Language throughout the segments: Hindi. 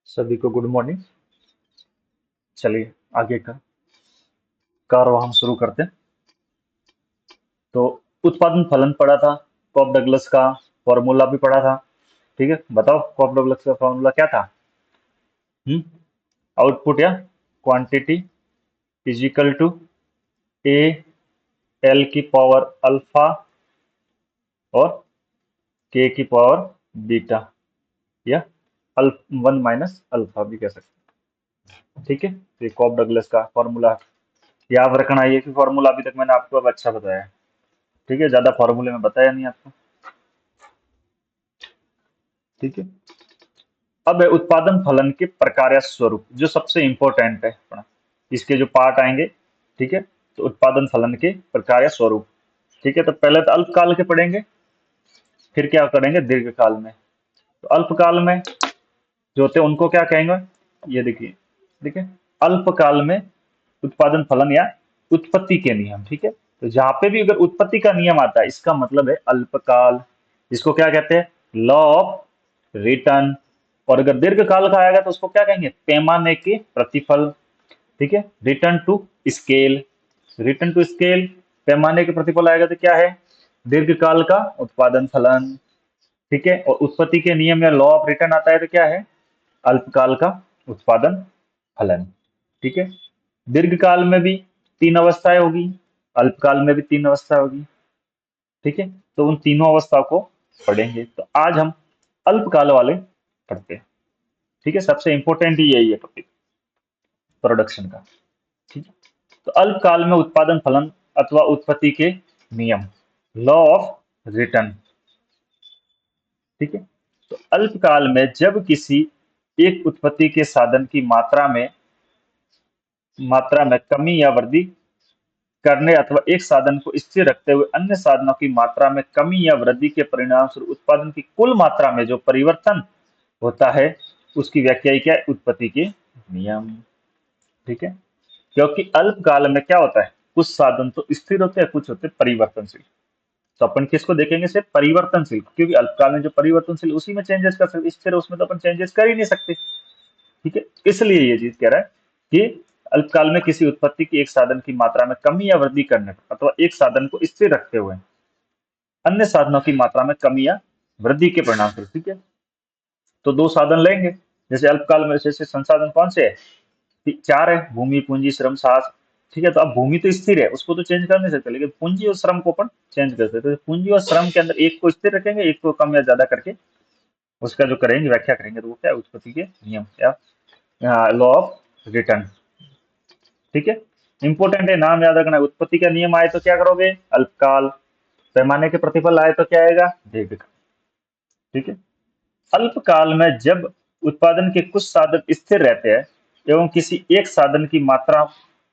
सभी को गुड मॉर्निंग। चलिए आगे का कार्य हम शुरू करते हैं। तो उत्पादन फलन पढ़ा था, कॉप डगलस का फॉर्मूला भी पढ़ा था। ठीक है, बताओ कॉप डगलस का फॉर्मूला क्या था? आउटपुट या quantity is equal to A L की पावर अल्फा और के की पावर बीटा, या अल्फ वन माइनस अल्फा भी कह सकते हैं। ठीक है, तो ये कॉप डगलस का फॉर्मूला याद रखना। ये कि फॉर्मूला अभी तक मैंने आपको अब अच्छा बताया है। ठीक है, ज्यादा फॉर्मूले में बताया नहीं आपको। ठीक है, अब है उत्पादन फलन के प्रकार या स्वरूप, जो सबसे इंपॉर्टेंट है अपना। इसके जो पार्ट आएंगे, ठीक है, तो उत्पादन फलन के प्रकार या स्वरूप। ठीक है, तो पहले तो अल्पकाल के पढ़ेंगे, फिर क्या करेंगे दीर्घकाल में। तो अल्पकाल में जो होते हैं उनको क्या कहेंगे? ये देखिए, देखिए अल्पकाल में उत्पादन फलन या उत्पत्ति के नियम। ठीक है, तो जहां पे भी अगर उत्पत्ति का नियम आता है इसका मतलब है अल्पकाल। इसको क्या कहते हैं? Law of return. और अगर दीर्घकाल का आएगा तो उसको क्या कहेंगे? पैमाने के प्रतिफल। ठीक है, return to scale. Return to scale, पैमाने के प्रतिफल आएगा तो क्या है? दीर्घकाल का उत्पादन फलन। ठीक है, और उत्पत्ति के नियम या लॉ ऑफ रिटर्न आता है तो क्या है? अल्पकाल का उत्पादन फलन। ठीक है, दीर्घकाल में भी तीन अवस्थाएं होगी, अल्पकाल में भी तीन अवस्था होगी। ठीक है, तो उन तीनों अवस्था को पढ़ेंगे। तो आज हम अल्पकाल वाले पढ़ते हैं। ठीक है, सबसे इंपॉर्टेंट ही यही है टॉपिक प्रोडक्शन का। ठीक है, तो अल्पकाल में उत्पादन फलन अथवा उत्पत्ति के नियम, लॉ ऑफ रिटर्न। ठीक है, तो अल्पकाल में जब किसी एक उत्पत्ति के साधन की मात्रा में कमी या वृद्धि करने अथवा एक साधन को स्थिर रखते हुए अन्य साधनों की मात्रा में कमी या वृद्धि के परिणाम स्वरूप उत्पादन की कुल मात्रा में जो परिवर्तन होता है उसकी व्याख्या ही क्या है? उत्पत्ति के नियम। ठीक है, क्योंकि अल्पकाल में क्या होता है, कुछ साधन तो स्थिर होते हैं, कुछ होते हैं परिवर्तनशील। तो अपन किसको देखेंगे? सिर्फ परिवर्तनशील, क्योंकि अल्पकाल में जो परिवर्तनशील उसी में चेंजेस कर सकते, स्थिर उसमें तो अपन चेंजेस कर ही नहीं सकते। ठीक है, इसलिए ये चीज कह रहा है कि अल्पकाल में किसी उत्पत्ति की एक साधन की मात्रा में कमी या वृद्धि करने पर अथवा एक साधन को स्थिर रखते हुए अन्य साधनों की मात्रा में कमी या वृद्धि के परिणाम स्वरूप। ठीक है, तो दो साधन लेंगे। जैसे अल्पकाल में जैसे संसाधन कौन से है? चार है, भूमि पूंजी श्रम साहस। ठीक है, तो अब भूमि तो स्थिर है, उसको तो चेंज कर नहीं सकते, लेकिन पूंजी और श्रम को अपन चेंज कर सकते हैं। तो पूंजी और श्रम के अंदर एक को स्थिर रखेंगे, एक को कम या ज्यादा करके उसका जो करेंगे व्याख्या करेंगे, तो वो क्या है? उत्पत्ति के नियम या लॉ ऑफ रिटर्न। ठीक है, इंपॉर्टेंट है, नाम याद रखना। उत्पत्ति का नियम आए तो क्या करोगे? अल्पकाल। पैमाने के प्रतिफल आए तो क्या आएगा? दीर्घकाल। ठीक है, अल्पकाल में जब उत्पादन के कुछ साधन स्थिर रहते हैं एवं किसी एक साधन की मात्रा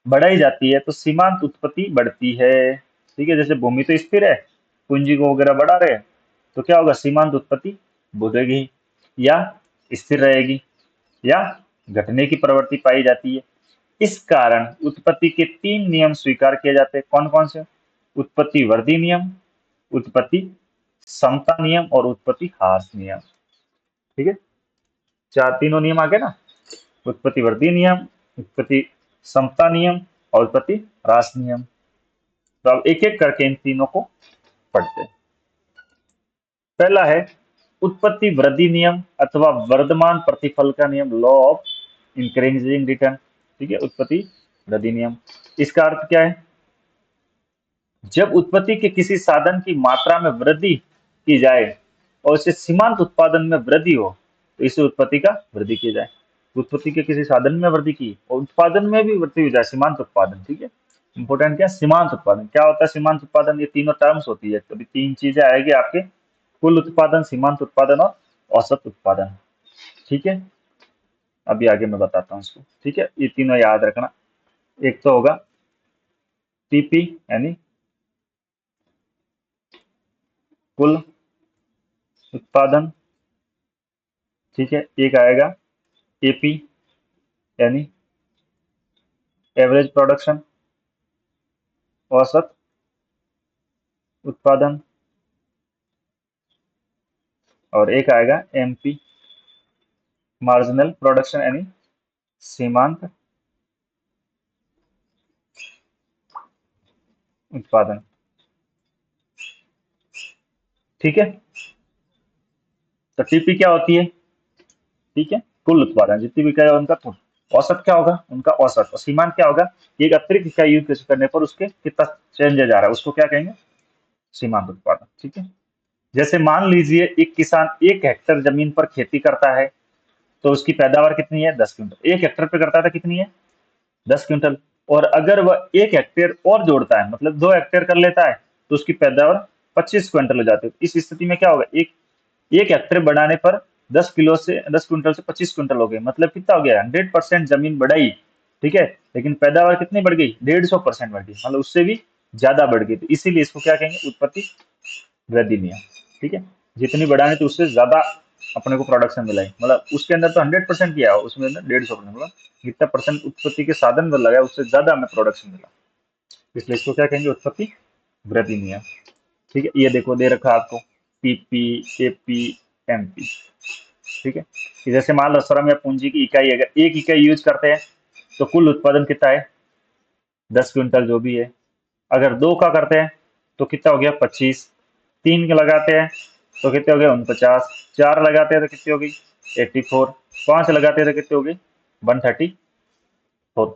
बढ़ाई जाती है तो सीमांत उत्पत्ति बढ़ती है। ठीक है, जैसे भूमि तो स्थिर है, पूंजी को वगैरह बढ़ा रहे हैं, तो क्या होगा? सीमांत उत्पत्ति बढ़ेगी या स्थिर रहेगी या घटने की प्रवृत्ति पाई जाती है। इस कारण उत्पत्ति के तीन नियम स्वीकार किए जाते हैं। कौन कौन से? उत्पत्ति वृद्धि नियम, उत्पत्ति समता नियम और उत्पत्ति ह्रास नियम। ठीक है, चार तीनों नियम आ गए ना? उत्पत्ति वृद्धि नियम, उत्पत्ति समता नियम और उत्पत्ति ह्रास नियम। तो अब एक एक करके इन तीनों को पढ़ते हैं। पहला है उत्पत्ति वृद्धि नियम अथवा वर्धमान प्रतिफल का नियम, लॉ ऑफ इंक्रीजिंग रिटर्न। ठीक है, उत्पत्ति वृद्धि नियम, इसका अर्थ क्या है? जब उत्पत्ति के किसी साधन की मात्रा में वृद्धि की जाए और इसे सीमांत उत्पादन में वृद्धि हो तो इसे उत्पत्ति का वृद्धि की जाए। उत्पत्ति के किसी साधन में वृद्धि की और उत्पादन में भी वृद्धि हो जाए, सीमांत उत्पादन। ठीक है, इंपोर्टेंट क्या? सीमांत उत्पादन। क्या होता है सीमांत उत्पादन? ये तीनों टर्म्स होती है, कभी तीन चीजें आएगी आपके, कुल उत्पादन, सीमांत उत्पादन और औसत उत्पादन। ठीक है, अभी आगे मैं बताता हूँ इसको। ठीक है, ये तीनों याद रखना। एक तो होगा टीपी यानी कुल उत्पादन। ठीक है, एक आएगा एपी यानी एवरेज प्रोडक्शन, औसत उत्पादन। और एक आएगा एमपी मार्जिनल प्रोडक्शन यानी सीमांत उत्पादन। ठीक है, तो टीपी क्या होती है? ठीक है, कुल उत्पादन जितनी भी इकाई उनका कुल। औसत क्या होगा? उनका औसत। और सीमांत क्या होगा? एक अतिरिक्त इकाई यूज करने पर उसके कितना चेंज जा रहा है, उसको क्या कहेंगे? सीमांत उत्पादन। ठीक है, जैसे मान लीजिए एक किसान 1 हेक्टर जमीन पर खेती करता है, तो उसकी पैदावार कितनी है? 10 क्विंटल। 1 हेक्टर पे करता था, कितनी है? 10 क्विंटल। और अगर वह 1 हेक्टेयर और जोड़ता है, मतलब 2 हेक्टेयर कर लेता है, तो उसकी पैदावार 25 क्विंटल हो जाती है। इस स्थिति में क्या होगा? एक एक हेक्टेयर बढ़ाने पर 10 किलो से 10 क्विंटल से 25 क्विंटल हो गए, मतलब कितना हो गया? 100% जमीन बढ़ाई। ठीक है, लेकिन पैदावार कितनी बढ़ गई? 150% बढ़ गई, मतलब उससे भी ज्यादा बढ़ गई। तो इसीलिए इसको क्या कहेंगे? उत्पत्ति वृद्धि नियम। ठीक है, जितनी बढ़ानी थी उससे ज्यादा अपने को प्रोडक्शन मिला है, मतलब उसके अंदर तो 100% किया हो, उसमें 150%, मतलब जितना परसेंट उत्पत्ति के साधन में लगा उससे ज्यादा हमें प्रोडक्शन मिला। इसलिए इसको क्या कहेंगे? उत्पत्ति वृद्धि नियम। ठीक है, ये देखो दे रखा है आपको, पीपी, एपी, एमपी। ठीक है, कि जैसे मान लो श्रम या पूंजी की इकाई, अगर 1 इकाई यूज करते हैं तो कुल उत्पादन कितना है? 10 क्विंटल जो भी है। अगर 2 का करते हैं तो कितना हो गया? 25। 3 के लगाते हैं तो कितने हो गए? 49। 4 लगाते हैं तो कितनी होगी? 84। 5 लगाते हैं तो कितनी होगी? 134।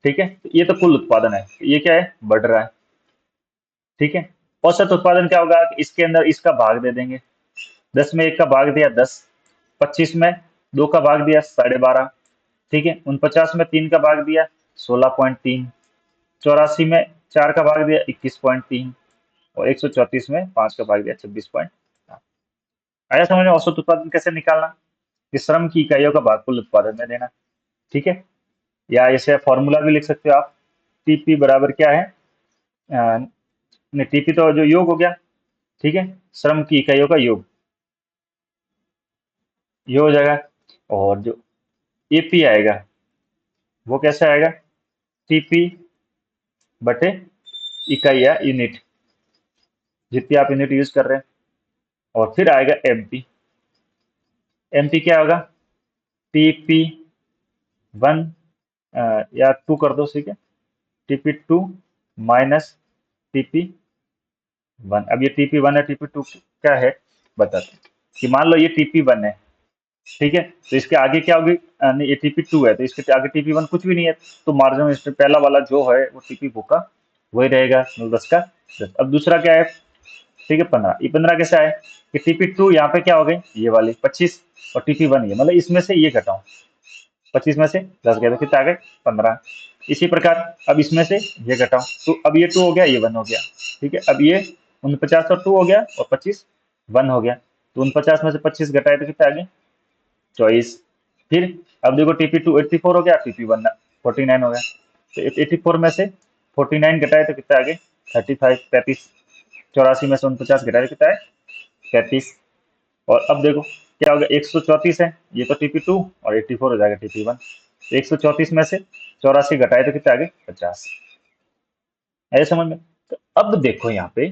ठीक है, तो ये तो कुल उत्पादन है, ये क्या है? बढ़ रहा है। ठीक है, औसत उत्पादन क्या होगा? कि इसके अंदर इसका भाग दे देंगे। 10 में 1 का भाग दिया 10, 25 में 2 का भाग दिया 12.5। ठीक है, 49 में 3 का भाग दिया 16.3, 84 में 4 का भाग दिया 21.3, और 134 में 5 का भाग दिया 26.8। आया समझ में? औसत उत्पादन कैसे निकालना? कि श्रम की इकाइयों का भाग कुल उत्पादन में देना। ठीक है, या इसे फॉर्मूला भी लिख सकते हो आप। टीपी बराबर क्या है? नहीं, टीपी तो जो योग हो गया। ठीक है, श्रम की इकाइयों का योग, ये हो जाएगा। और जो एपी आएगा वो कैसे आएगा? टीपी बटे इकाई या यूनिट, जितनी आप यूनिट यूज कर रहे हैं। और फिर आएगा एमपी। एमपी क्या होगा? टीपी 1 या 2 कर दो, ठीक है, टीपी 2 माइनस टीपी 1। अब ये टीपी 1 है, टीपी 2 क्या है बताते हैं। कि मान लो ये टीपी 1 है, ठीक है, तो इसके आगे क्या होगी? नहीं, ये टीपी 2 है, तो इसके आगे टीपी 1 कुछ भी नहीं है, तो मार्जिन इसमें पहला वाला जो है वो टीपी 2 का वही रहेगा, मतलब 10 का 10। अब दूसरा क्या है? ठीक है, 15। ये 15 कैसे आए? कि टीपी 2 यहाँ पे क्या हो गई? ये वाली 25, और टीपी 1 ये, मतलब इसमें से ये घटाओ। 25 में से 10 गया तो कितना आ गए? 15। इसी प्रकार अब इसमें से ये घटाओ, तो अब ये 2 हो गया, ये 1 हो गया। ठीक है, अब ये 49 और 2 हो गया, और 25 1 हो गया। तो 49 में से 25 घटाए तो कितना आ गया? 24। फिर अब देखो टीपी 2 84 हो गया, टीपी 1 49 हो गया। तो 84 में से 49 घटाए तो कितना आ गए? 35 35। 84 में से 49 घटाए तो कितना है? 33। और अब देखो क्या होगा? 134 है, ये तो टीपी 2, और 84 हो जाएगा टीपी 1। तो 134 में से 84 घटाए तो कितना आ गए? 50। है समझ में? तो अब देखो यहाँ पे,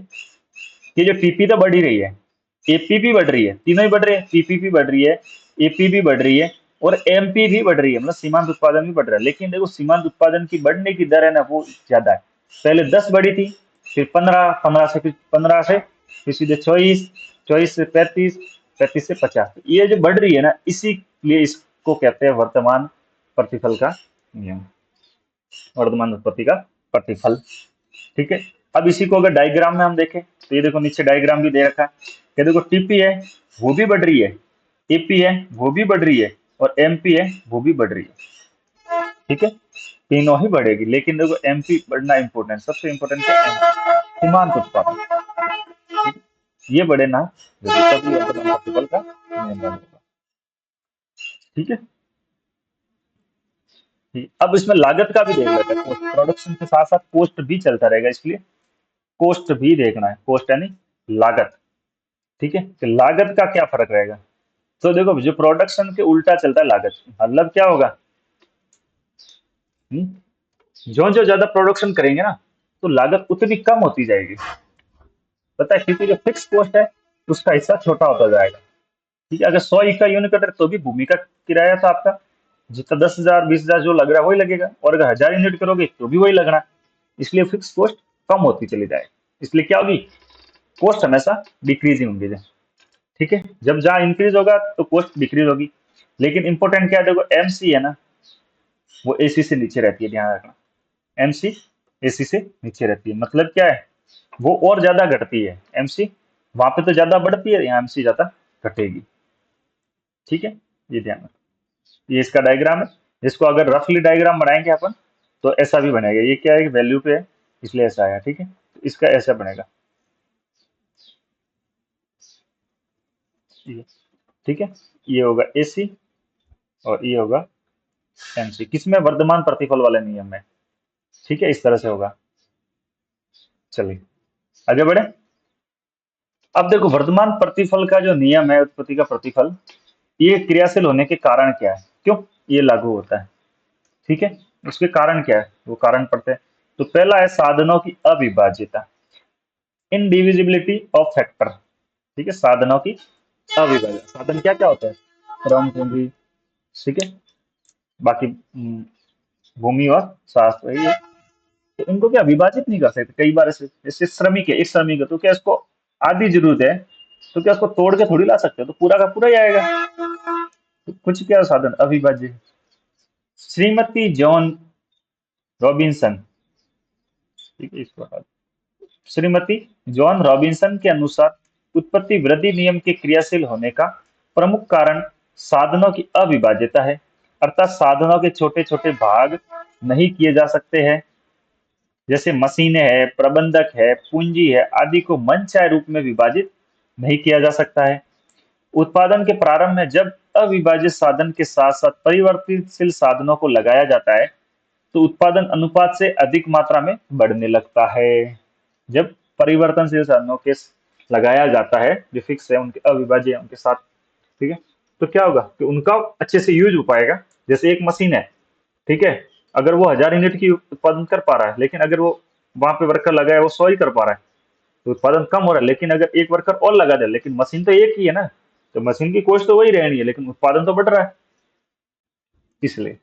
ये जो टीपी तो बढ़ ही रही है, एपी भी बढ़ रही है, तीनों ही बढ़ रहे हैं, टीपी भी बढ़ रही है, एपी भी बढ़ रही है, और एमपी भी बढ़ रही है, मतलब सीमांत उत्पादन भी बढ़ रहा है। लेकिन देखो सीमांत उत्पादन की बढ़ने की दर है ना, वो ज्यादा है। पहले 10 बढ़ी थी, फिर 15, 15 से, फिर 15 से, फिर सीधे 24, 24 से 35, 35 से 50। ये जो बढ़ रही है ना, इसीलिए इसको कहते हैं वर्तमान प्रतिफल का नियम, वर्तमान उत्पत्ति का प्रतिफल। ठीक है, अब इसी को अगर डायग्राम में हम देखें, तो ये देखो नीचे डायग्राम भी दे रखा है। ये देखो टीपी है वो भी बढ़ रही है, एपी है वो भी बढ़ रही है, और एमपी है वो भी बढ़ रही है। ठीक है, तीनों ही बढ़ेगी, लेकिन देखो एमपी बढ़ना इंपॉर्टेंट, सबसे इंपॉर्टेंट है एमपी, सीमांत उत्पादन। ठीक है? ये बढ़े ना जरूरी, तभी वर्तमान प्रतिफल का नियम बनेगा। ठीक है, ठीक। अब इसमें लागत का भी देख लेते हैं, प्रोडक्शन के साथ साथ कोस्ट भी चलता रहेगा, इसलिए कोस्ट भी देखना है। कोस्ट यानी लागत। ठीक है, तो लागत का क्या फर्क रहेगा? तो देखो जो प्रोडक्शन के उल्टा चलता है लागत, मतलब क्या होगा? जो जो ज्यादा प्रोडक्शन करेंगे ना, तो लागत उतनी कम होती जाएगी। पता है, क्योंकि जो फिक्स कॉस्ट है उसका हिस्सा छोटा होता जाएगा। ठीक है, अगर 100 का यूनिट कट रहा है तो भी भूमि का किराया था आपका जितना 10,000 20,000 जो लग रहा है वही लगेगा, और अगर 1,000 यूनिट करोगे तो भी वही लगना है। इसलिए फिक्स कॉस्ट कम होती चली जाएगी, इसलिए क्या होगी, कॉस्ट हमेशा डिक्रीजिंग होंगी। ठीक है, जब जहाँ इंक्रीज होगा तो कॉस्ट डिक्रीज होगी। लेकिन इंपॉर्टेंट क्या है, देखो एमसी है ना, वो एसी से नीचे रहती है, ध्यान रखना। एमसी एसी से नीचे रहती है, मतलब क्या है, वो और ज्यादा घटती है। एमसी वहां पे तो ज्यादा बढ़ती है, यहाँ एमसी ज्यादा घटेगी। ठीक है, ये ध्यान रखना। ये इसका डायग्राम है, जिसको अगर रफली डायग्राम बनाएंगे अपन तो ऐसा भी बनेगा। ये क्या है, वैल्यू पे है इसलिए ऐसा आया। ठीक है, तो इसका ऐसा बनेगा ये। ठीक है, ये होगा एसी और ये होगा एमसी, किसमें, वर्तमान प्रतिफल वाले नियम में। ठीक है, इस तरह से होगा। चलिए आगे बढ़े। अब देखो वर्तमान प्रतिफल का जो नियम है, उत्पत्ति का प्रतिफल, ये क्रियाशील होने के कारण क्या है, क्यों ये लागू होता है। ठीक है, उसके कारण क्या है, वो कारण पढ़ते हैं। तो पहला है साधनों की अविभाज्यता, इनडिविजिबिलिटी ऑफ फैक्टर। ठीक है, साधनों की अविभाज्यता, साधन क्या क्या होता है, श्रम पूंजी, ठीक है, बाकी भूमि और शास्त्र, ये तो इनको क्या विभाजित नहीं कर सकते। कई बार ऐसे जैसे श्रमिक है, एक श्रमिक है तो क्या इसको आधी जरूरत है, तो क्या उसको तोड़ के थोड़ी ला सकते हो, तो पूरा का पूरा ही आएगा। तो कुछ क्या साधन अविभाज्य है। श्रीमती जॉन रॉबिन्सन, ठीक है, इसको हटा दो। श्रीमती जॉन रॉबिन्सन के अनुसार उत्पत्ति वृद्धि नियम के क्रियाशील होने का प्रमुख कारण साधनों की अविभाज्यता है, अर्थात साधनों के छोटे छोटे भाग नहीं किए जा सकते हैं, जैसे मशीनें है, प्रबंधक है, पूंजी है आदि को मनचाहे रूप में विभाजित नहीं किया जा सकता है। उत्पादन के प्रारंभ में जब अविभाजित साधन के साथ साथ परिवर्तनशील साधनों को लगाया जाता है तो उत्पादन अनुपात से अधिक मात्रा में बढ़ने लगता है। जब परिवर्तनशील साधनों के लगाया जाता है, जो फिक्स है उनके अविभाज्य है उनके साथ, ठीक है, तो क्या होगा कि उनका अच्छे से यूज हो पाएगा। जैसे एक मशीन है, ठीक है, अगर वो 1,000 यूनिट की उत्पादन कर पा रहा है, लेकिन अगर वो वहां पे वर्कर लगा है वो 100 ही कर पा रहा है, तो उत्पादन कम हो रहा है। लेकिन अगर एक वर्कर और लगा दे, लेकिन मशीन तो एक ही है ना, तो मशीन की कॉस्ट तो वही रहनी है, लेकिन उत्पादन तो बढ़ रहा है इसलिए।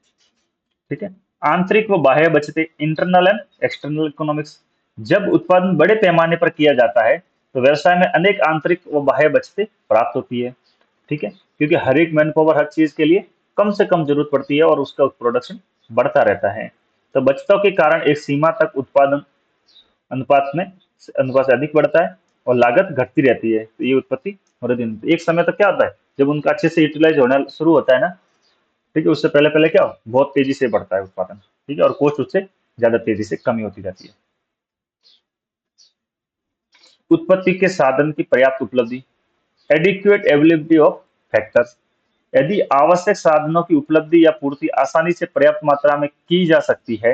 ठीक है, आंतरिक व बाह्य बचतें, इंटरनल एंड एक्सटर्नल इकोनॉमिक्स। जब उत्पादन बड़े पैमाने पर किया जाता है तो व्यवसाय में अनेक आंतरिक व बाह्य बचतें प्राप्त होती है। ठीक है, क्योंकि हर एक मैन पावर हर चीज के लिए कम से कम जरूरत पड़ती है और उसका प्रोडक्शन बढ़ता रहता है। तो बचतों के कारण एक सीमा तक उत्पादन अनुपात में अनुपात से अधिक बढ़ता है और लागत घटती रहती है। तो ये उत्पत्ति वृद्धि एक समय तक क्या होता है, जब उनका अच्छे से यूटिलाइज होना शुरू होता है ना, ठीक है, उससे पहले पहले क्या हो, बहुत तेजी से बढ़ता है उत्पादन। ठीक है, और कॉस्ट उससे ज्यादा तेजी से कमी होती जाती है। उत्पत्ति के साधन की पर्याप्त उपलब्धि, एडिक्वेट एबिलिटी ऑफ फैक्टर्स। यदि आवश्यक साधनों की उपलब्धि या पूर्ति आसानी से पर्याप्त मात्रा में की जा सकती है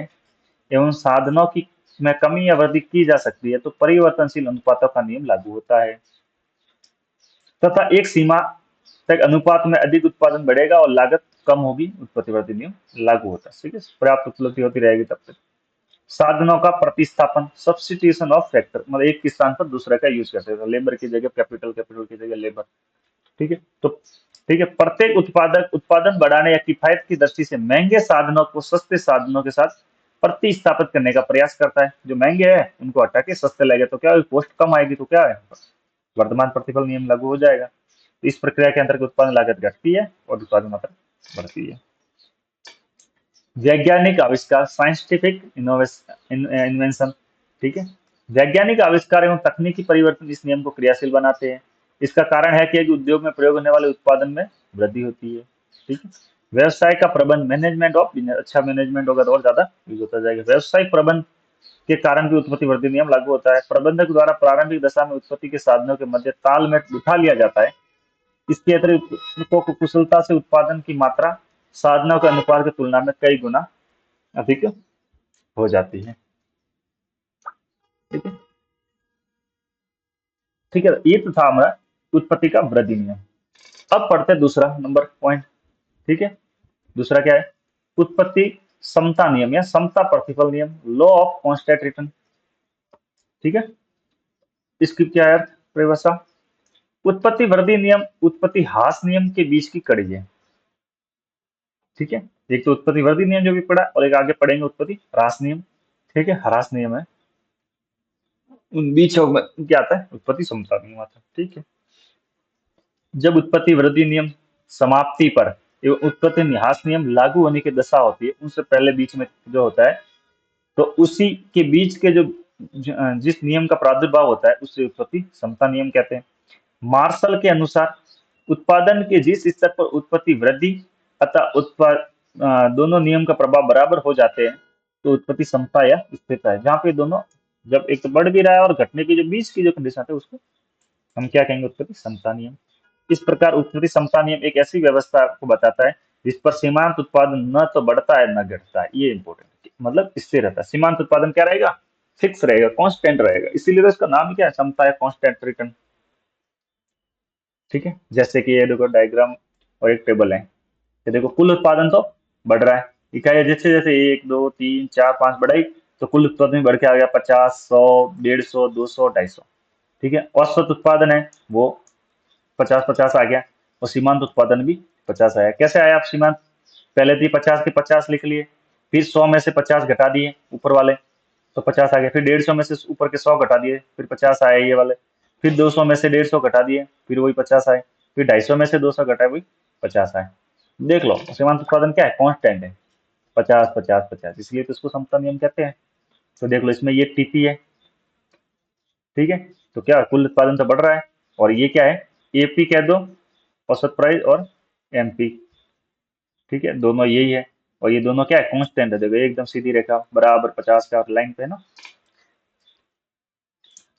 एवं साधनों की में कमी या वृद्धि की जा सकती है तो परिवर्तनशील अनुपातों का नियम लागू होता है, तथा एक सीमा तक अनुपात में अधिक उत्पादन बढ़ेगा और लागत कम होगी, उत्पत्ति वृद्धि नियम लागू होता है। ठीक है, पर्याप्त उपलब्धि होती रहेगी तब तक। साधनों का प्रतिस्थापन, सब्सटीट्यूशन ऑफ फैक्टर, मतलब एक के स्थान पर दूसरे का यूज करते हैं, लेबर की जगह कैपिटल, कैपिटल की जगह लेबर। ठीक है, तो ठीक है, प्रत्येक उत्पादक उत्पादन बढ़ाने या किफायत की दृष्टि से महंगे साधनों को सस्ते साधनों के साथ प्रतिस्थापित करने का प्रयास करता है। जो महंगे हैं उनको हटा के सस्ते लगे तो क्या, कॉस्ट कम आएगी तो क्या है, वर्तमान प्रतिफल नियम लागू हो जाएगा। तो इस प्रक्रिया के अंतर्गत उत्पादन लागत घटती है और उत्पादन मात्रा बढ़ती है। वैज्ञानिक आविष्कार, साइंटिफिक इन्वेंशन। ठीक है, वैज्ञानिक आविष्कार एवं तकनीकी परिवर्तन इस नियम को क्रियाशील बनाते हैं। इसका कारण है कि उद्योग में प्रयोग होने वाले उत्पादन में वृद्धि होती है। ठीक है, व्यवसाय का प्रबंध, मैनेजमेंट ऑफ बिजनेस, अच्छा मैनेजमेंट होगा तो और ज्यादा यूज होता जाएगा। व्यवसायिक प्रबंध के कारण भी उत्पत्ति वृद्धि नियम लागू होता है। प्रबंधक द्वारा प्रारंभिक दशा में उत्पत्ति के साधनों के मध्य तालमेल बिठा लिया जाता है। इसके अतिरिक्त को कुशलता से उत्पादन की मात्रा साधनों के अनुपात की तुलना में कई गुना अधिक हो जाती है। ठीक है, ठीक है, ये तो था हमारा उत्पत्ति का वृद्धि नियम। अब पढ़ते हैं दूसरा नंबर पॉइंट। ठीक है, दूसरा क्या है, उत्पत्ति समता नियम या समता प्रतिफल नियम, लॉ ऑफ कांस्टेंट रिटर्न। ठीक है, इसकी क्या है परिभाषा, उत्पत्ति वृद्धि नियम उत्पत्ति ह्रास नियम के बीच की कड़ी है। ठीक है, एक तो उत्पत्ति वृद्धि नियम जो भी पढ़ा और एक आगे पढ़ेंगे उत्पत्ति ह्रास नियम। ठीक है, ह्रास नियम है, उन बीच में क्या आता है, उत्पत्ति समता नियम आता है। ठीक है, जब उत्पत्ति वृद्धि नियम समाप्ति पर एवं उत्पत्ति न्यास नियम लागू होने की दशा होती है, उनसे पहले बीच में जो होता है, तो उसी के बीच के जो जिस नियम का प्रादुर्भाव होता है उसे उत्पत्ति समता नियम कहते हैं। मार्शल के अनुसार उत्पादन के जिस स्तर पर उत्पत्ति वृद्धि अतः उत्पाद दोनों नियम का प्रभाव बराबर हो जाते हैं, तो उत्पत्ति समता या स्थिरता है। जहाँ पे दोनों जब एक तो बढ़ भी रहा है और घटने के जो बीच की जो कंडीशन है उसको हम क्या कहेंगे, उत्पत्ति समता नियम। इस प्रकार उत्पत्ति समता नियम एक ऐसी व्यवस्था को बताता है जिस पर सीमांत उत्पादन न तो बढ़ता है न घटता है। ये इंपॉर्टेंट, मतलब स्थिर रहता है। सीमांत उत्पादन क्या रहेगा, फिक्स रहेगा, कांस्टेंट रहेगा, इसीलिए तो इसका नाम ही क्या है, समता या कांस्टेंट रिटर्न। ठीक है, जैसे कि ये देखो डायग्राम और एक टेबल है, ये देखो कुल उत्पादन तो बढ़ रहा है, इकाई जैसे जैसे 1 2 3 4 5 बढ़ाई तो कुल उत्पादन भी बढ़ के आ गया 50 100 150 200 250। ठीक है, औसत उत्पादन है वो 50 50 आ गया, और सीमांत उत्पादन भी 50 आया। कैसे आया आप सीमांत, पहले थी 50 के 50 लिख लिए, फिर 100 में से 50 घटा दिए ऊपर वाले तो 50 आ गए, फिर 150 में से ऊपर के 100 घटा दिए फिर 50 आए ये वाले, फिर 200 में से 150 घटा दिए फिर वही 50 आए, फिर 250 में से 200 घटाए वही 50 आए। देख लो सीमांत उत्पादन क्या है, कांस्टेंट है, 50 50 50, इसलिए तो इसको समता नियम कहते हैं। तो देख लो इसमें ये टीपी है। ठीक है, तो क्या कुल उत्पादन तो बढ़ रहा है, और ये क्या है, एपी कह दो, औसत प्राइस, और एमपी। ठीक है, दोनों यही है, और ये दोनों क्या है, कांस्टेंट है, देखो एकदम सीधी रेखा बराबर 50 का लाइन पे है ना।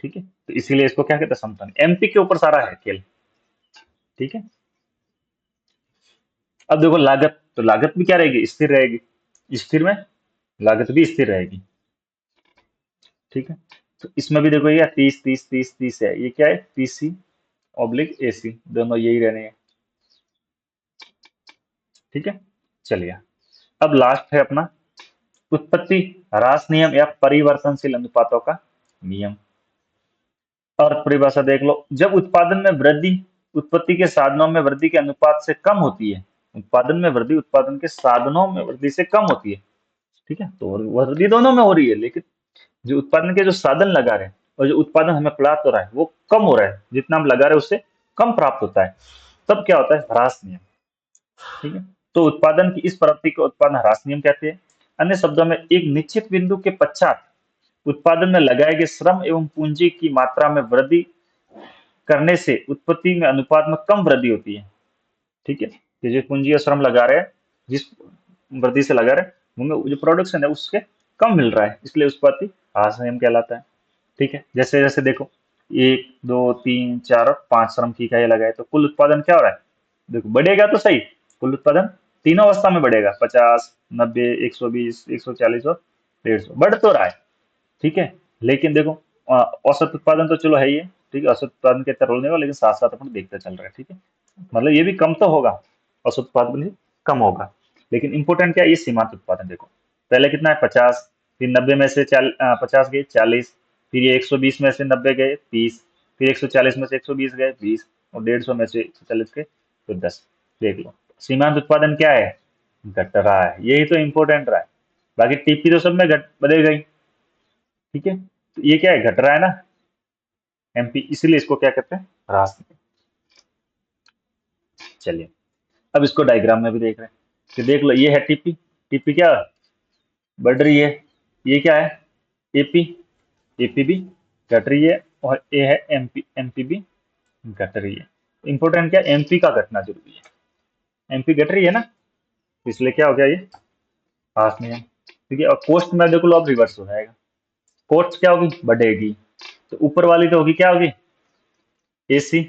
ठीक है, तो इसीलिए इसको क्या कहते हैं, समतल एमपी के ऊपर सारा है खेल। ठीक है, अब देखो लागत, तो लागत भी क्या रहेगी, स्थिर रहेगी, स्थिर में लागत भी स्थिर रहेगी। ठीक है, तो इसमें भी देखो ये 30 30 30 30 है, ये क्या है, पीसी ऑब्लिक एसी, दोनों यही रहने हैं। ठीक है, चलिए अब लास्ट है अपना उत्पत्ति ह्रास नियम या परिवर्तनशील अनुपातों का नियम। और परिभाषा देख लो, जब उत्पादन में वृद्धि उत्पत्ति के साधनों में वृद्धि के अनुपात से कम होती है, उत्पादन में वृद्धि उत्पादन के साधनों में वृद्धि से कम होती है। ठीक है, तो वृद्धि दोनों में हो रही है, लेकिन जो उत्पादन के जो साधन लगा रहे हैं और जो उत्पादन हमें प्राप्त हो रहा है वो कम हो रहा है, जितना हम लगा रहे हैं उससे कम प्राप्त होता है, तब क्या होता है, ह्रास नियम। ठीक है, तो उत्पादन की इस प्रवृत्ति को उत्पादन ह्रास नियम कहते हैं। अन्य शब्दों में एक निश्चित बिंदु के पश्चात उत्पादन में लगाए गए श्रम एवं पूंजी की मात्रा में वृद्धि करने से उत्पत्ति में अनुपात में कम वृद्धि होती है। ठीक है, ये जो पूंजी और श्रम लगा रहे हैं, जिस वृद्धि से लगा रहे हैं उनमें जो प्रोडक्शन है उसके कम मिल रहा है, इसलिए उत्पत्ति ह्रास नियम कहलाता है। ठीक है, जैसे जैसे देखो 1 2 3 4 5 श्रम की इकाई लगाए तो कुल उत्पादन क्या हो रहा है, देखो बढ़ेगा तो सही, कुल उत्पादन तीनों अवस्था में बढ़ेगा, 50 90 120 140 और 150 बढ़ तो रहा है। ठीक है, लेकिन देखो औसत उत्पादन तो चलो है ही है। ठीक है, औसत उत्पादन के तरह होने का, लेकिन साथ साथ अपन देखते चल रहा है। ठीक है, मतलब ये भी कम तो होगा, औसत उत्पादन भी कम होगा, लेकिन इंपॉर्टेंट क्या है, ये सीमांत उत्पादन देखो, पहले कितना है 50, फिर 90 में से 50 गए 40, फिर ये 120 में से 90 गए 30, फिर 140 में से 120 गए 20, और 150 में से 140 गए तो 10। देख लो सीमांत उत्पादन क्या है, घट रहा है, यही तो इम्पोर्टेंट रहा है, बाकी टीपी तो सब में घट बढ़े गई। ठीक है, तो ये क्या है, घट रहा है ना एमपी, इसीलिए इसको क्या कहते हैं, ह्रास। चलिए अब इसको डायग्राम में भी देख रहे हैं कि देख लो ये है टीपी, टीपी क्या बढ़ रही है, ये क्या है एपी, एपी भी घट रही है, और ये है एमपी, एमपी भी घट रही है। इंपॉर्टेंट क्या, एमपी का घटना जरूरी है, एमपी घट रही है ना, इसलिए क्या हो गया ये ह्रास नियम। ठीक है, और कोस्ट में देखो लो अब रिवर्स हो जाएगा, कोस्ट क्या होगी, बढ़ेगी, तो ऊपर वाली तो होगी क्या होगी एसी,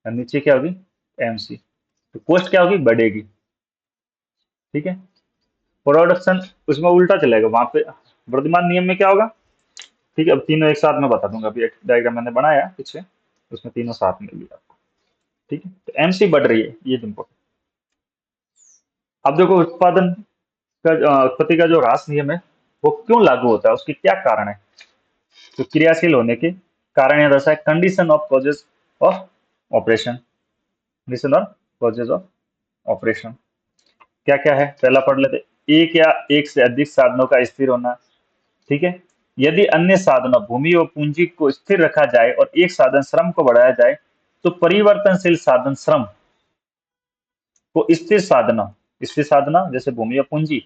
और नीचे क्या होगी एमसी, तो कोस्ट क्या होगी, बढ़ेगी। ठीक है, प्रोडक्शन उसमें उल्टा चलेगा, वहां पे वर्तमान नियम में क्या होगा। ठीक है, अब तीनों एक साथ में बता दूंगा, अभी एक डायग्राम मैंने बनाया पीछे, उसमें तीनों साथ में लिया आपको। ठीक है, तो एमसी बढ़ रही है, ये इम्पोर्टेंट। अब देखो उत्पादन का उत्पत्ति का जो ह्रास नियम है वो क्यों लागू होता है, उसके क्या कारण है, तो क्रियाशील होने के कारण यह दर्शाए condition of causes of operation, relation और कॉजेज ऑफ ऑपरेशन क्या क्या है, पहला पढ़ लेते। एक या एक से अधिक साधनों का स्थिर होना, ठीक है। यदि अन्य साधनों भूमि और पूंजी को स्थिर रखा जाए और एक साधन श्रम को बढ़ाया जाए तो परिवर्तनशील साधन श्रम को स्थिर साधना जैसे भूमि और पूंजी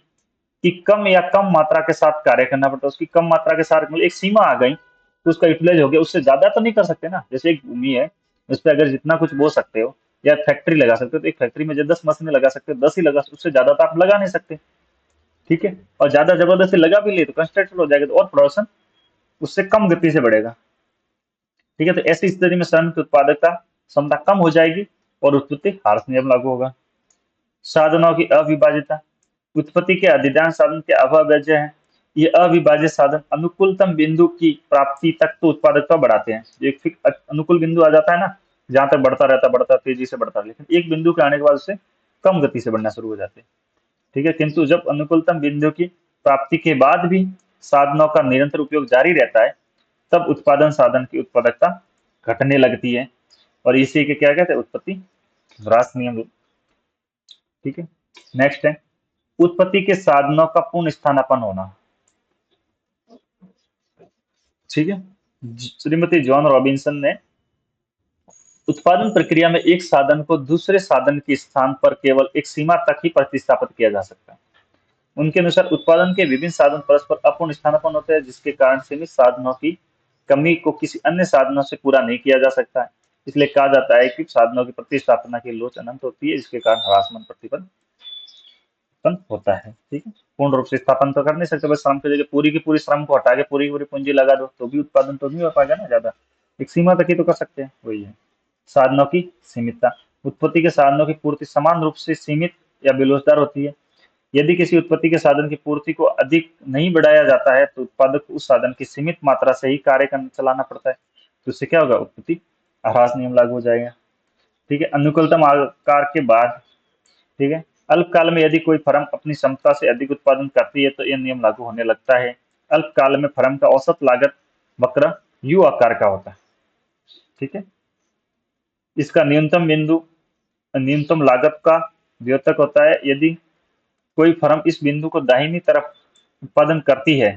की कम या कम मात्रा के साथ कार्य करना पड़ता है। उसकी कम मात्रा के साथ मतलब एक सीमा आ गई तो उसका यूटिलाइज हो गया, उससे ज्यादा तो नहीं कर सकते ना। जैसे एक भूमि है उस पर अगर जितना कुछ बो सकते हो या फैक्ट्री लगा सकते हो तो एक फैक्ट्री में जो 10 मशीनें लगा सकते हो 10 ही लगा, उससे ज्यादा तो आप लगा नहीं सकते, ठीक है। और ज्यादा जबरदस्ती लगा भी ले तो कंस्ट्रक्शन हो जाएगा तो और प्रोडक्शन उससे कम गति से बढ़ेगा, ठीक है। तो ऐसी स्थिति में श्रम की उत्पादकता क्षमता कम हो जाएगी और उत्पत्ति हार्स नियम लागू होगा। साधनों की अविभाजितता, उत्पत्ति के अधिकांश साधन के अभाज्य हैं। ये अविभाजित साधन अनुकूलतम बिंदु की प्राप्ति तक तो उत्पादकता बढ़ाते हैं। एक अनुकूल बिंदु आ जाता है ना, जहां तक बढ़ता रहता बढ़ता तेजी से बढ़ता, लेकिन एक बिंदु के आने के बाद उससे कम गति से बढ़ना शुरू हो जाते हैं, ठीक है। किंतु जब अनुकूलतम बिंदु की प्राप्ति के बाद भी साधनों का निरंतर उपयोग जारी रहता है तब उत्पादन साधन की उत्पादकता घटने लगती है और इसी के क्या कहते हैं, उत्पत्ति ह्रास नियम, ठीक है। नेक्स्ट है उत्पत्ति के साधनों का पुनः स्थानापन्न होना, ठीक है। श्रीमती जॉन रॉबिन्सन ने उत्पादन प्रक्रिया में एक साधन को दूसरे साधन के स्थान पर केवल एक सीमा तक ही प्रतिस्थापित किया जा सकता है। उनके अनुसार उत्पादन के विभिन्न साधन परस्पर अपूर्ण स्थानापन्न होते हैं जिसके कारण सीमित साधनों की कमी को किसी अन्य साधनों से पूरा नहीं किया जा सकता है। इसलिए कहा जाता है कि साधनों की प्रतिस्थापना की लोच अनंत होती है जिसके कारण ह्रासमान प्रतिबंध उत्पन्न होता है, ठीक है। पूर्ण रूप से स्थापन तो कर नहीं सकते, बस श्रम की जगह पूरी की पूरी श्रम को हटा के पूरी की पूरी पूंजी लगा दो तो भी उत्पादन तो नहीं हो पाएगा ना, ज्यादा एक सीमा तक ही तो कर सकते हैं, वही है। साधनों की सीमितता, उत्पत्ति के साधनों की पूर्ति समान रूप से सीमित या बेलोचदार होती है। यदि किसी उत्पत्ति के साधन की पूर्ति को अधिक नहीं बढ़ाया जाता है तो उत्पादक को उस साधन की सीमित मात्रा से ही कार्य चलाना पड़ता है, तो इससे क्या होगा, उत्पत्ति ह्रास नियम लागू हो जाएगा, ठीक है। अनुकूलतम आकार के बाद, ठीक है, अल्पकाल में यदि कोई फर्म अपनी क्षमता से अधिक उत्पादन करती है तो यह नियम लागू होने लगता है। अल्पकाल में फर्म का औसत लागत वक्र यू आकार का होता है, ठीक है। इसका न्यूनतम बिंदु न्यूनतम लागत का द्योतक होता है। यदि कोई फर्म इस बिंदु को दाहिनी तरफ उत्पादन करती है,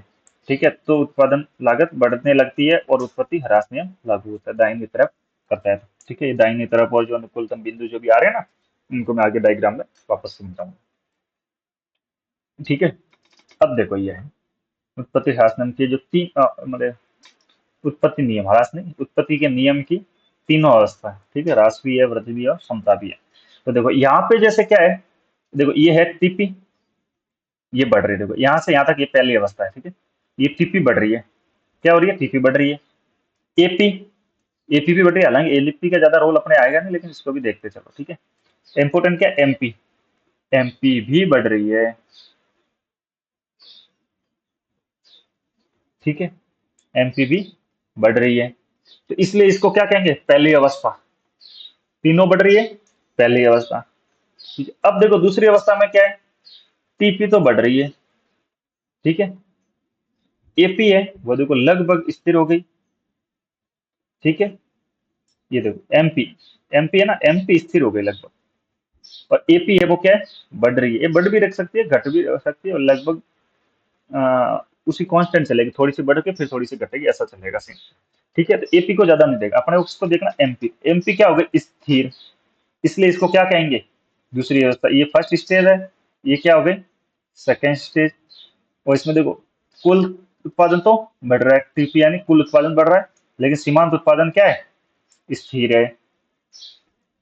ठीक है, तो उत्पादन लागत बढ़ने लगती है और उत्पत्ति ह्रास नियम लागू होता है, दाहिनी तरफ करता है, ठीक है। ये दाहिनी तरफ और जो अनुकूलतम बिंदु जो भी आ रहे हैं ना, इनको मैं आगे डायग्राम में वापस समझाऊंगा, ठीक है। अब देखो ये है उत्पत्ति ह्रास नियम के जो तीन मतलब उत्पत्ति नियम, ह्रास नहीं, उत्पत्ति के नियम की तीनों अवस्था है, ठीक है। ह्रास भी है, वृद्धि भी है और समता भी है। तो देखो यहाँ पे जैसे क्या है, देखो ये है टीपी, ये बढ़ रही है, देखो यहाँ से यहाँ तक ये पहली अवस्था है, ठीक है। ये टीपी बढ़ रही है, क्या हो रही है, टीपी बढ़ रही है। एपी, एपी भी बढ़ रही है, हालांकि एलपी का ज्यादा रोल अपने आएगा नहीं लेकिन इसको भी देखते चलो, ठीक है। इंपोर्टेंट क्या, एमपी, एमपी भी बढ़ रही है, ठीक है। एमपी भी बढ़ रही है, तो इसलिए इसको क्या कहेंगे, पहली अवस्था। तीनों बढ़ रही है, पहली अवस्था, ठीक है। अब देखो दूसरी अवस्था में क्या है, टीपी तो बढ़ रही है, ठीक है। एपी है वो देखो लगभग स्थिर हो गई, ठीक है। ये देखो एमपी, एमपी है ना, एमपी स्थिर हो गई लगभग, और एपी है वो क्या है, बढ़ रही है। ये बढ़ भी रख सकती है, घट भी रख सकती है, और लगभग उसी कांस्टेंट चलेगी, थोड़ी सी बढ़ के फिर थोड़ी सी घटेगी, ऐसा चलेगा सीन, ठीक है। तो एपी को ज्यादा नहीं देगा, अपने उसको देखना एमपी, एमपी क्या हो गई, स्थिर, इसलिए इसको क्या कहेंगे, दूसरी अवस्था। ये फर्स्ट स्टेज है, ये क्या हो गई, सेकेंड स्टेज। और इसमें देखो कुल उत्पादन तो बढ़ रहा है, टीपी यानी कुल उत्पादन बढ़ रहा है, लेकिन सीमांत उत्पादन क्या है, स्थिर है,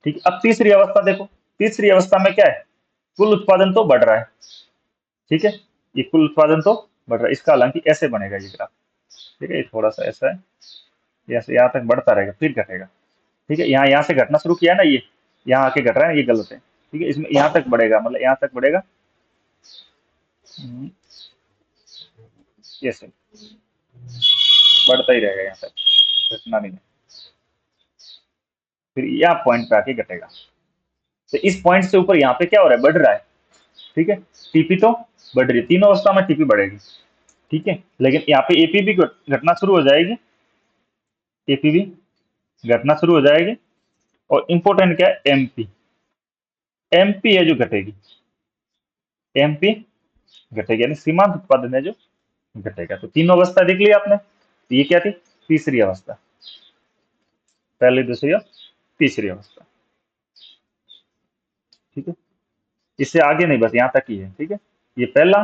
ठीक है। अब तीसरी अवस्था देखो, तीसरी अवस्था में क्या है, कुल उत्पादन तो बढ़ रहा है, ठीक है। ये कुल उत्पादन तो बढ़ रहा है, इसका हालांकि ऐसे बनेगा ये ग्राफ, ठीक है। ये थोड़ा सा ऐसा है, ऐसे यहाँ तक बढ़ता रहेगा फिर घटेगा, ठीक है। यहाँ यहाँ से घटना शुरू किया ना, ये यहाँ आके घट रहा है, ये गलत है, ठीक है। इसमें यहाँ तक बढ़ेगा, मतलब यहाँ तक बढ़ेगा, ऐसे बढ़ता ही रहेगा यहाँ तक, घटना नहीं है, फिर यहाँ पॉइंट पे आके घटेगा। तो इस पॉइंट से ऊपर यहाँ पे क्या हो रहा है, बढ़ रहा है, ठीक है। टीपी तो बढ़ रही है, तीनों अवस्था में टीपी बढ़ेगी, ठीक है। लेकिन यहाँ पे एपी भी घटना शुरू हो जाएगी, एपी भी घटना शुरू हो जाएगी, और इंपॉर्टेंट क्या है, एमपी। एमपी है जो घटेगी, एमपी घटेगी, यानी सीमांत उत्पादन है जो घटेगा। तो तीनों अवस्था देख लिया आपने, तो ये क्या थी, तीसरी अवस्था, पहली दूसरी और तीसरी अवस्था। ठीक है, इससे आगे नहीं, बस यहाँ तक ही है। ठीक है, ये पहला,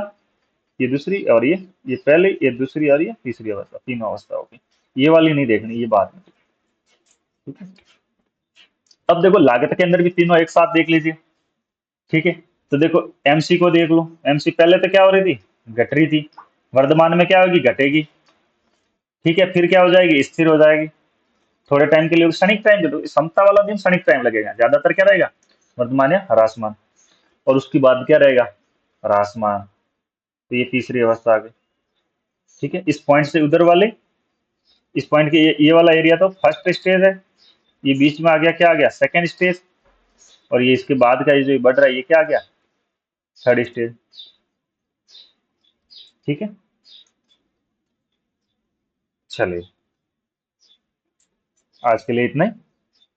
ये दूसरी, और ये पहली, ये दूसरी, और ये तीसरी अवस्था, तीनों अवस्था होगी। ये वाली नहीं देखनी, ये बाद में। ठीक है, अब देखो लागत के अंदर भी तीनों एक साथ देख लीजिए। ठीक है, तो देखो एमसी को देख लो, एमसी पहले तो क्या हो रही थी, घट रही थी, वर्तमान में क्या होगी, घटेगी। ठीक है, फिर क्या हो जाएगी, स्थिर हो जाएगी थोड़े टाइम के लिए, क्षणिक टाइम के, तो समता वाला दिन क्षणिक टाइम लगेगा, ज्यादातर क्या रहेगा, वर्तमान या ह्रासमान। और उसके बाद क्या रहेगा, ह्रासमान। तो ये तीसरी अवस्था आ गई। ठीक है, इस पॉइंट से उधर वाले, इस पॉइंट के ये वाला एरिया तो फर्स्ट स्टेज है, ये बीच में आ गया, क्या आ गया, सेकेंड स्टेज। और ये इसके बाद का ये जो बढ़ रहा है, ये क्या आ गया, थर्ड स्टेज। ठीक है, चलिए आज के लिए इतना ही।